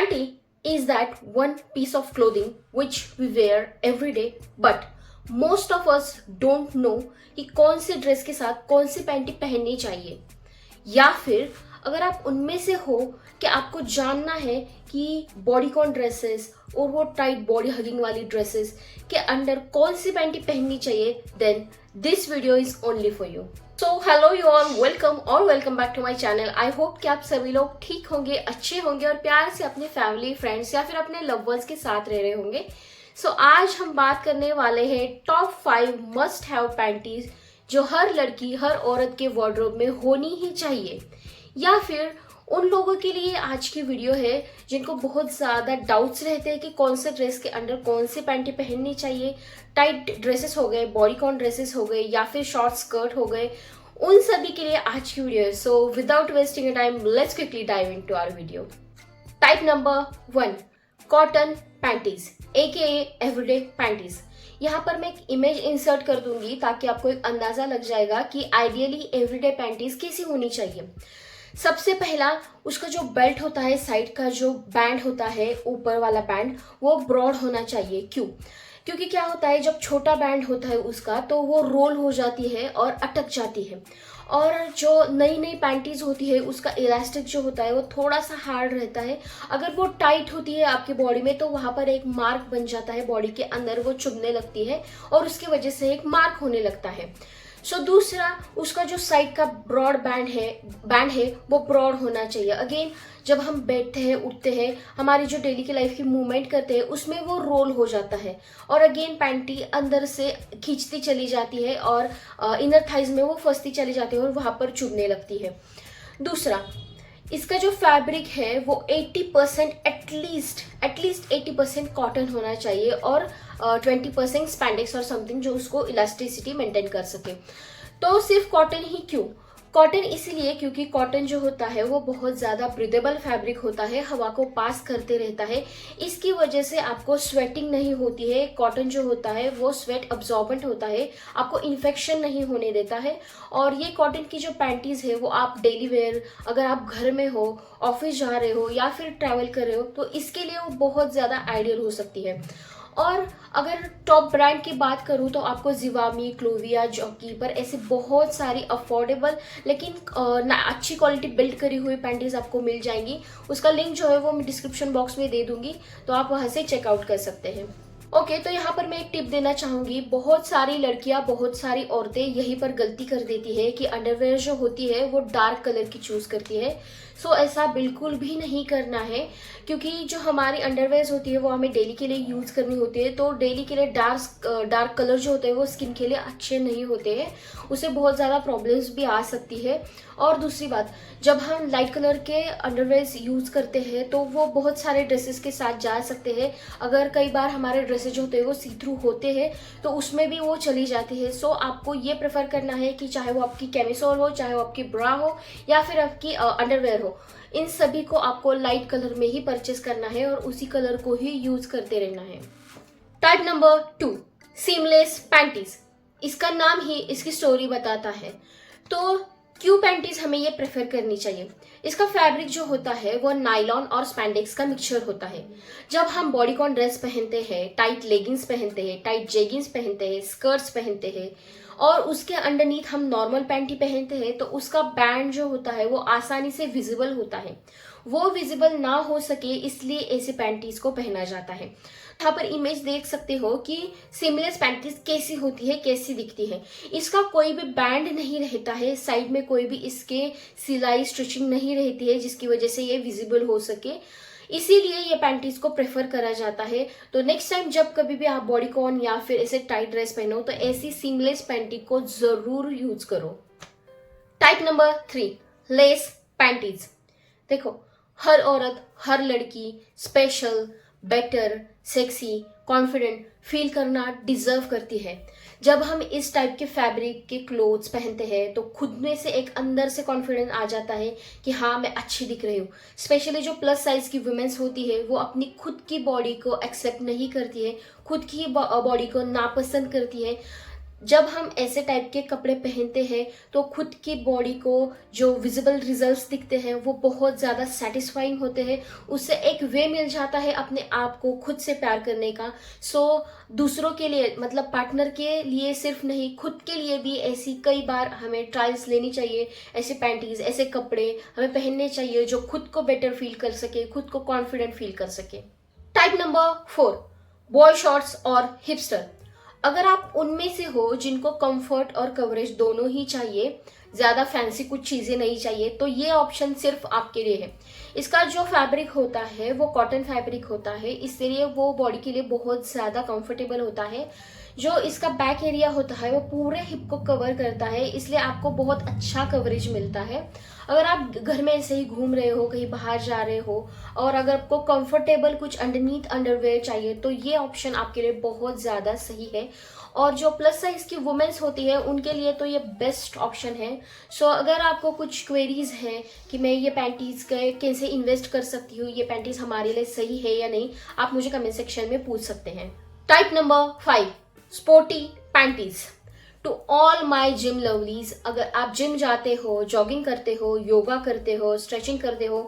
Panty is that one piece of clothing which we wear every day, but most of us don't know कि कौन से dress के साथ कौन सी पैंटी पहननी चाहिए, या फिर अगर आप उनमें से हो कि आपको जानना है कि बॉडीकॉन ड्रेसेस और वो टाइट बॉडी हगिंग वाली ड्रेसेस के अंडर कौन सी पैंटी पहननी चाहिए, then this video is only for you. So hello you all, welcome back to my channel. I hope कि आप सभी लोग ठीक होंगे, अच्छे होंगे और प्यार से अपने फैमिली, फ्रेंड्स या फिर अपने लव वंस के साथ रह रहे होंगे। सो आज हम बात करने वाले हैं टॉप 5 मस्ट हैव पैंटीज जो हर लड़की, हर औरत के वार्डरोब में होनी ही चाहिए, या फिर उन लोगों के लिए आज की वीडियो है जिनको बहुत ज़्यादा डाउट्स रहते हैं कि कौन से ड्रेस के अंडर कौन सी पैंटी पहननी चाहिए। टाइट ड्रेसेस हो गए, बॉडीकॉन ड्रेसेस हो गए या फिर शॉर्ट स्कर्ट हो गए, उन सभी के लिए आज की वीडियो है। So without wasting time, let's quickly dive into our video. Type number 1, cotton panties AKA everyday panties. यहाँ पर मैं एक इमेज इंसर्ट कर दूंगी ताकि आपको एक अंदाजा लग जाएगा कि आइडियली एवरीडे पैंटीज कैसी होनी चाहिए। सबसे पहला, उसका जो बेल्ट होता है, साइड का जो बैंड होता है, ऊपर वाला बैंड, वो ब्रॉड होना चाहिए। क्यों? क्योंकि क्या होता है, जब छोटा बैंड होता है उसका तो वो रोल हो जाती है और अटक जाती है, और जो नई नई पैंटीज होती है उसका इलास्टिक जो होता है वो थोड़ा सा हार्ड रहता है। अगर वो टाइट होती है आपकी बॉडी में तो वहाँ पर एक मार्क बन जाता है, बॉडी के अंदर वो चुभने लगती है और उसकी वजह से एक मार्क होने लगता है। सो दूसरा, उसका जो साइड का ब्रॉड बैंड है वो ब्रॉड होना चाहिए। अगेन, जब हम बैठते हैं, उठते हैं, हमारी जो डेली की लाइफ की मूवमेंट करते हैं उसमें वो रोल हो जाता है, और अगेन पैंटी अंदर से खींचती चली जाती है और इनर थाइज में वो फंसती चली जाती है और वहाँ पर चुभने लगती है। दूसरा, इसका जो फैब्रिक है वो 80% एटलीस्ट 80% कॉटन होना चाहिए और 20% स्पैंडेक्स और समथिंग जो उसको इलास्टिसिटी मेंटेन कर सके। तो सिर्फ कॉटन ही क्यों? कॉटन इसीलिए क्योंकि कॉटन जो होता है वो बहुत ज़्यादा ब्रीदेबल फैब्रिक होता है, हवा को पास करते रहता है, इसकी वजह से आपको स्वेटिंग नहीं होती है। कॉटन जो होता है वो स्वेट अब्जॉर्बेंट होता है, आपको इन्फेक्शन नहीं होने देता है। और ये कॉटन की जो पैंटीज़ है वो आप डेली वेयर, अगर आप घर में हो, ऑफिस जा रहे हो या फिर ट्रैवल कर रहे हो, तो इसके लिए वो बहुत ज़्यादा आइडियल हो सकती है। और अगर टॉप ब्रांड की बात करूँ तो आपको जिवामी, क्लोविया, जॉकी पर ऐसे बहुत सारी अफोर्डेबल लेकिन अच्छी क्वालिटी बिल्ड करी हुई पैंटीज आपको मिल जाएंगी। उसका लिंक जो है वो मैं डिस्क्रिप्शन बॉक्स में दे दूंगी, तो आप वहाँ से चेकआउट कर सकते हैं। ओके, तो यहाँ पर मैं एक टिप देना चाहूँगी। बहुत सारी लड़कियाँ, बहुत सारी औरतें यहीं पर गलती कर देती है कि अंडरवेयर जो होती है वो डार्क कलर की चूज़ करती है। सो ऐसा बिल्कुल भी नहीं करना है, क्योंकि जो हमारी अंडरवेयर होती है वो हमें डेली के लिए यूज़ करनी होती है। तो डेली के लिए डार्क कलर जो होते हैं वो स्किन के लिए अच्छे नहीं होते हैं, उससे बहुत ज़्यादा प्रॉब्लम्स भी आ सकती है। और दूसरी बात, जब हम लाइट कलर के अंडरवेयर यूज़ करते हैं तो वो बहुत सारे ड्रेसेस के साथ जा सकते हैं। अगर कई बार हमारे ड्रेसेस जो होते हैं वो सी थ्रू होते हैं तो उसमें भी वो चली जाती है। सो आपको ये प्रेफर करना है कि चाहे वो आपकी कैमिसोल हो, चाहे वो आपकी ब्रा हो या फिर आपकी अंडरवेयर हो, इन सभी को आपको लाइट कलर में ही परचेस करना है और उसी कलर को ही यूज करते रहना है। Type number 2, seamless panties. इसका नाम ही इसकी स्टोरी बताता है। तो क्यों पैंटीज हमें ये प्रेफर करनी चाहिए? इसका फैब्रिक जो होता है वो नायलॉन और स्पैंडेक्स का मिक्सचर होता है। जब हम बॉडीकॉन ड्रेस पहनते हैं, टाइट लेगिंग्स पहनते हैं, टाइट जेगिंग्स पहनते हैं, स्कर्ट्स पहनते हैं और उसके अंडरनीथ हम नॉर्मल पैंटी पहनते हैं, तो उसका बैंड जो होता है वो आसानी से विजिबल होता है। वो विजिबल ना हो सके इसलिए ऐसे पैंटीज को पहना जाता है। यहाँ पर इमेज देख सकते हो कि सीमलेस पैंटीज कैसी होती है, कैसी दिखती है। इसका कोई भी बैंड नहीं रहता है, साइड में कोई भी इसके सिलाई स्टिचिंग नहीं रहती है जिसकी वजह से ये विजिबल हो सके, इसीलिए ये पैंटीज को प्रेफर करा जाता है। तो नेक्स्ट टाइम जब कभी भी आप बॉडीकॉन या फिर ऐसे टाइट ड्रेस पहनो तो ऐसी सीमलेस पैंटी को जरूर यूज करो। Type number 3, less panties. देखो, हर औरत, हर लड़की special, better, sexy, confident feel करना डिजर्व करती है। जब हम इस टाइप के फैब्रिक के क्लोथ्स पहनते हैं तो खुद में से एक अंदर से कॉन्फिडेंस आ जाता है कि हाँ, मैं अच्छी दिख रही हूँ। स्पेशली जो प्लस साइज की वुमेन्स होती है वो अपनी खुद की बॉडी को एक्सेप्ट नहीं करती है, खुद की बॉडी को नापसंद करती है। जब हम ऐसे टाइप के कपड़े पहनते हैं तो खुद की बॉडी को जो विजिबल रिजल्ट्स दिखते हैं वो बहुत ज़्यादा सेटिस्फाइंग होते हैं। उससे एक वे मिल जाता है अपने आप को खुद से प्यार करने का। सो दूसरों के लिए मतलब पार्टनर के लिए सिर्फ नहीं, खुद के लिए भी ऐसी कई बार हमें ट्रायल्स लेनी चाहिए। ऐसे पैंटीज, ऐसे कपड़े हमें पहनने चाहिए जो खुद को बेटर फील कर सके, खुद को कॉन्फिडेंट फील कर सके। टाइप नंबर 4, बॉय शॉर्ट्स और हिपस्टर। अगर आप उनमें से हो जिनको कंफर्ट और कवरेज दोनों ही चाहिए, ज़्यादा फैंसी कुछ चीज़ें नहीं चाहिए, तो ये ऑप्शन सिर्फ आपके लिए है। इसका जो फैब्रिक होता है वो कॉटन फैब्रिक होता है, इसलिए वो बॉडी के लिए बहुत ज़्यादा कंफर्टेबल होता है। जो इसका बैक एरिया होता है वो पूरे हिप को कवर करता है, इसलिए आपको बहुत अच्छा कवरेज मिलता है। अगर आप घर में ऐसे ही घूम रहे हो, कहीं बाहर जा रहे हो और अगर आपको कंफर्टेबल कुछ अंडरनीथ अंडरवेयर चाहिए तो ये ऑप्शन आपके लिए बहुत ज़्यादा सही है। और जो प्लस साइज की वुमेन्स होती है उनके लिए तो ये बेस्ट ऑप्शन है। सो अगर आपको कुछ क्वेरीज हैं कि मैं ये पैंटीज कैसे इन्वेस्ट कर सकती हूँ, ये पैंटीज हमारे लिए सही है या नहीं, आप मुझे कमेंट सेक्शन में पूछ सकते हैं। Type number 5, sporty panties. To all my gym lovelies, अगर आप जिम जाते हो, जॉगिंग करते हो, योगा करते हो, स्ट्रेचिंग करते हो,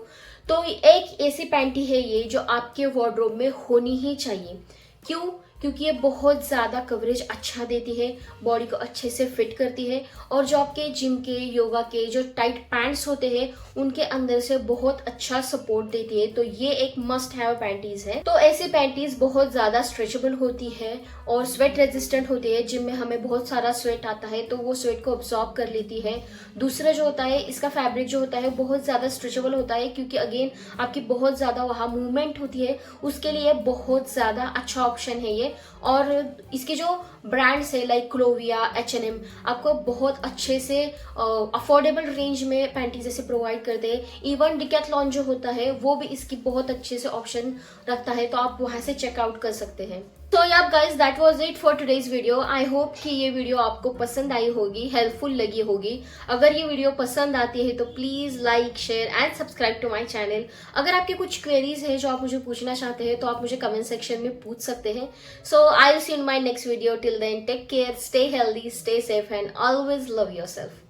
तो एक ऐसी पैंटी है ये जो आपके वार्डरोब में होनी ही चाहिए। क्यों? क्योंकि ये बहुत ज़्यादा कवरेज अच्छा देती है, बॉडी को अच्छे से फिट करती है और जो आपके जिम के, योगा के जो टाइट पैंट्स होते हैं उनके अंदर से बहुत अच्छा सपोर्ट देती है। तो ये एक मस्ट हैव पैंटीज है। तो ऐसी पैंटीज बहुत ज़्यादा स्ट्रेचेबल होती है और स्वेट रेजिस्टेंट होती है। जिम में हमें बहुत सारा स्वेट आता है तो वो स्वेट को अब्सॉर्ब कर लेती है। दूसरा जो होता है, इसका फैब्रिक जो होता है बहुत ज़्यादा स्ट्रेचेबल होता है, क्योंकि अगेन आपकी बहुत ज़्यादा वहाँ मूवमेंट होती है, उसके लिए बहुत ज़्यादा अच्छा ऑप्शन है ये। और इसके जो ब्रांड्स है लाइक क्लोविया, H&M, आपको बहुत अच्छे से अफोर्डेबल रेंज में पैंटीज ऐसे प्रोवाइड करते हैं। इवन डिकैथलॉन जो होता है वो भी इसकी बहुत अच्छे से ऑप्शन रखता है, तो आप वहां से चेकआउट कर सकते हैं। तो yeah guys, that was it for today's video. I hope कि ये वीडियो आपको पसंद आई होगी, हेल्पफुल लगी होगी। अगर ये वीडियो पसंद आती है तो please like, share and subscribe to my channel. अगर आपके कुछ क्वेरीज है जो आप मुझे पूछना चाहते हैं तो आप मुझे कमेंट सेक्शन में पूछ सकते हैं। So I will see you in my next video. Till then, take care, stay healthy, stay safe and always love yourself.